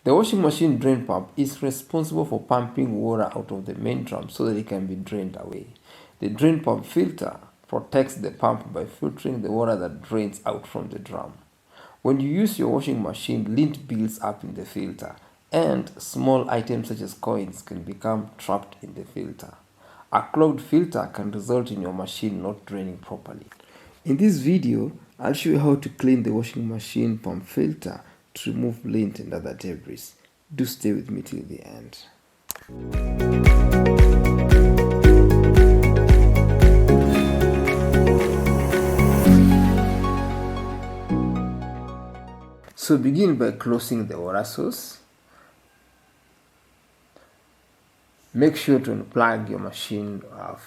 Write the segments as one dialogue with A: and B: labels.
A: The washing machine drain pump is responsible for pumping water out of the main drum so that it can be drained away. The drain pump filter protects the pump by filtering the water that drains out from the drum. When you use your washing machine, lint builds up in the filter, and small items such as coins can become trapped in the filter. A clogged filter can result in your machine not draining properly. In this video, I'll show you how to clean the washing machine pump filter to remove lint and other debris. Do stay with me till the end. So begin by closing the water source. Make sure to unplug your machine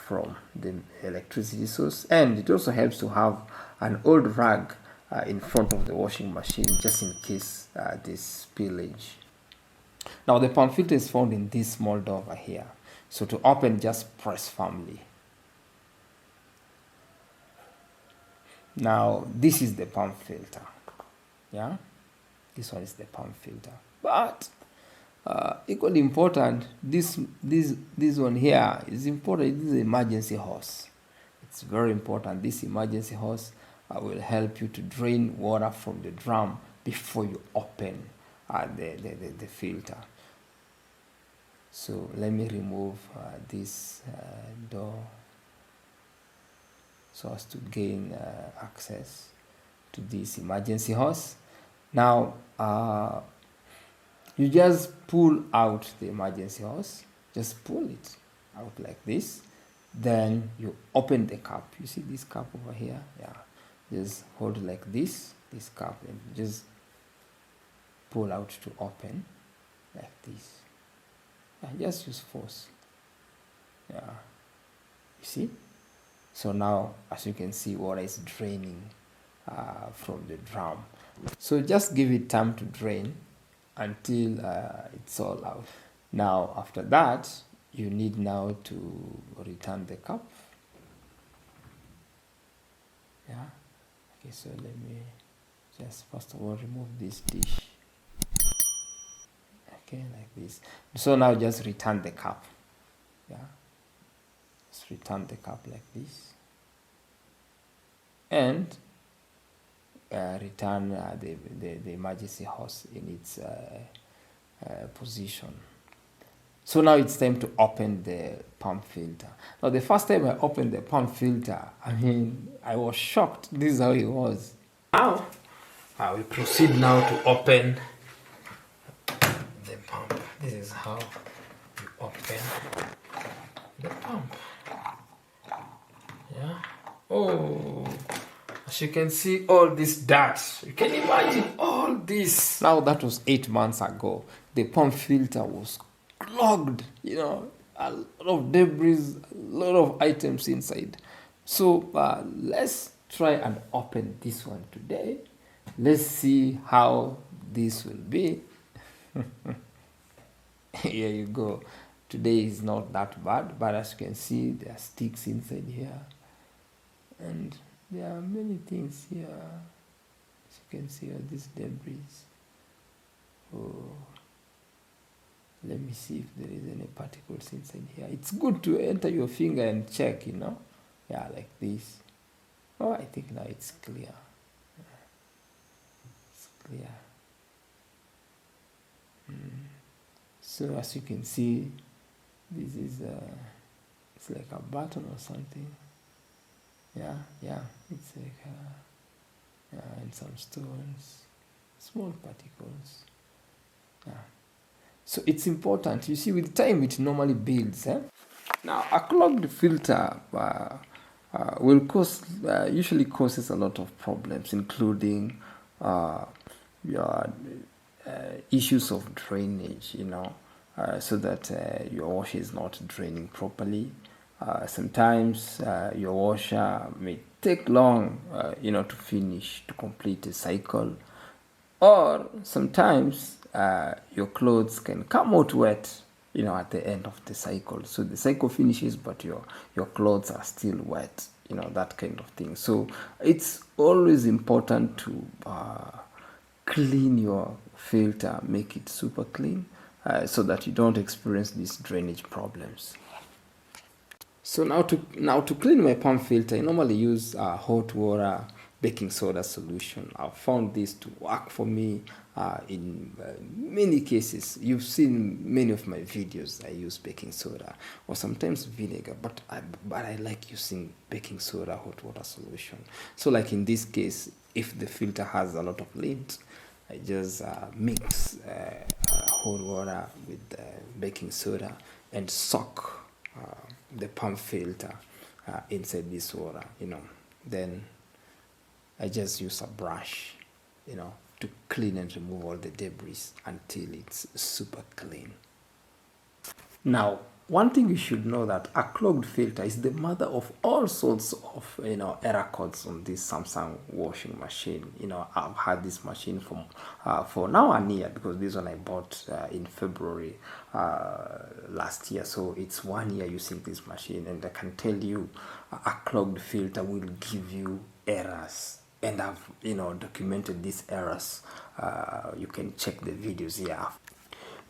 A: from the electricity source, and it also helps to have an old rag in front of the washing machine just in case this spillage. Now the pump filter is found in this small door over here. So to open, just press firmly. Now this is the pump filter. Yeah, this one is the pump filter. But equally important, this one here is important. This is the emergency hose. It's very important. This emergency hose will help you to drain water from the drum before you open the filter. So let me remove this door so as to gain access to this emergency hose. Now you just pull out the emergency hose. Just pull it out like this. Then you open the cap. You see this cap over here? Yeah. Just hold like this cap, and just pull out to open like this. Yeah, just use force. Yeah. You see? So now, as you can see, water is draining from the drum. So just give it time to drain until it's all out. Now after that, you need now to return the cup. Yeah. Okay, so let me just first of all remove this dish. Okay, like this. So now just return the cup. Yeah. Just return the cup like this. And return the emergency hose in its position. So now it's time to open the pump filter. Now the first time I opened the pump filter, I was shocked. This is how it was. Now I will proceed now to open the pump. This is how you open the pump. Yeah. Oh, as you can see, all this dirt. You can imagine all this. Now that was 8 months ago. The pump filter was clogged. You know, a lot of debris, a lot of items inside. So let's try and open this one today. Let's see how this will be. Here you go. Today is not that bad, but as you can see, there are sticks inside here. And there are many things here. As you can see, all these debris. Oh, let me see if there is any particles inside here. It's good to enter your finger and check, you know. Yeah, like this. Oh, I think now it's clear. It's clear. So as you can see, this is it's like a button or something. Yeah, it's like and some stones, small particles. Yeah. So it's important. You see, with time it normally builds. Now a clogged filter will usually causes a lot of problems, including your issues of drainage. You know, so that your washer is not draining properly. Sometimes your washer may take long, to finish, to complete a cycle, or sometimes your clothes can come out wet, at the end of the cycle. So the cycle finishes, but your clothes are still wet, that kind of thing. So it's always important to clean your filter, make it super clean, so that you don't experience these drainage problems. So now to clean my pump filter, I normally use hot water baking soda solution. I've found this to work for me in many cases. You've seen many of my videos. I use baking soda or sometimes vinegar, but I like using baking soda hot water solution. So like in this case, if the filter has a lot of lint, I just mix hot water with baking soda and soak the pump filter inside this water, then I just use a brush, to clean and remove all the debris until it's super clean. Now, one thing you should know that a clogged filter is the mother of all sorts of error codes on this Samsung washing machine. I've had this machine for now a year, because this one I bought in February last year, so it's 1 year using this machine, and I can tell you a clogged filter will give you errors, and I've documented these errors. You can check the videos here.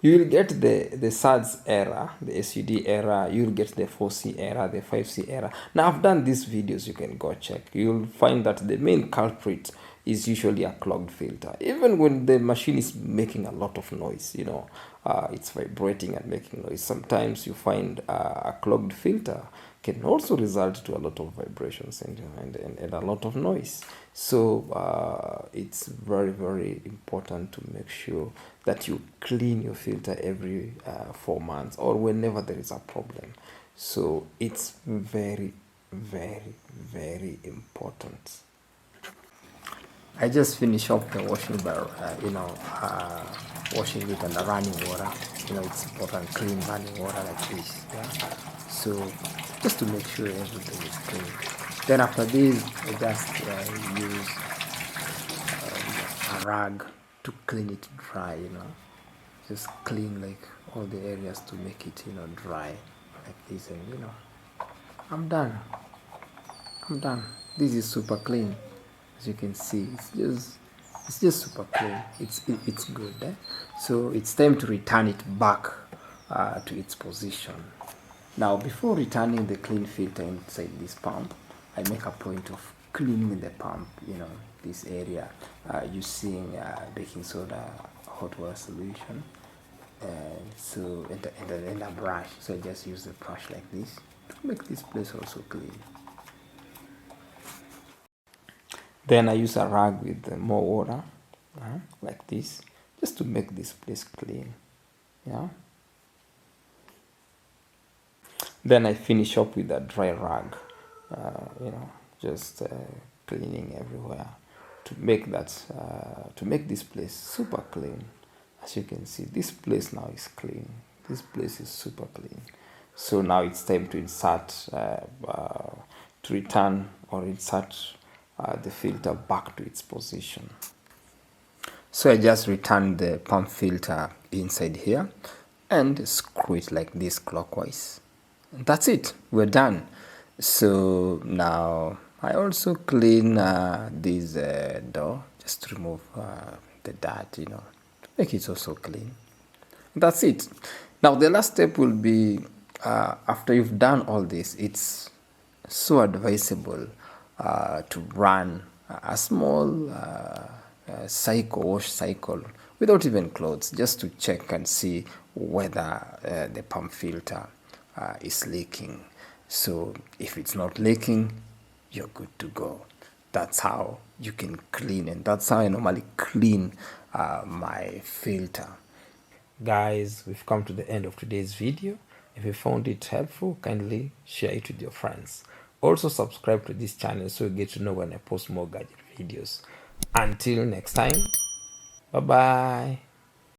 A: You will get the SADS error, the SUD error, you'll get the 4C error, the 5C error. Now I've done these videos, you can go check. You'll find that the main culprit is usually a clogged filter. Even when the machine is making a lot of noise, it's vibrating and making noise. Sometimes you find a clogged filter can also result to a lot of vibrations and a lot of noise. So it's very, very important to make sure that you clean your filter every 4 months or whenever there is a problem. So it's very, very, very important. I just finish up the washing bar, washing it under running water. It's important, clean running water like this. Yeah. So just to make sure everything is clean. Then after this, I just use a rag to clean it dry. Just clean like all the areas to make it dry like this, and I'm done. This is super clean. As you can see, it's just super clean. It's good. So it's time to return it back to its position. Now, before returning the clean filter inside this pump, I make a point of cleaning the pump, this area, using baking soda hot water solution, and a brush. So I just use the brush like this to make this place also clean. Then I use a rag with more water, like this, just to make this place clean. Yeah. Then I finish up with a dry rag, just cleaning everywhere to make this place super clean. As you can see, this place now is clean. This place is super clean. So now it's time to insert, insert the filter back to its position. So I just return the pump filter inside here and screw it like this clockwise. That's it, we're done. So now I also clean this door, just to remove the dirt, to make it also clean. That's it. Now the last step will be, after you've done all this, it's so advisable to run a small wash cycle without even clothes, just to check and see whether the pump filter is leaking. So if it's not leaking, you're good to go. That's how you can clean, and that's how I normally clean my filter. Guys, we've come to the end of today's video. If you found it helpful, kindly share it with your friends. Also subscribe to this channel so you get to know when I post more gadget videos. Until next time, bye bye.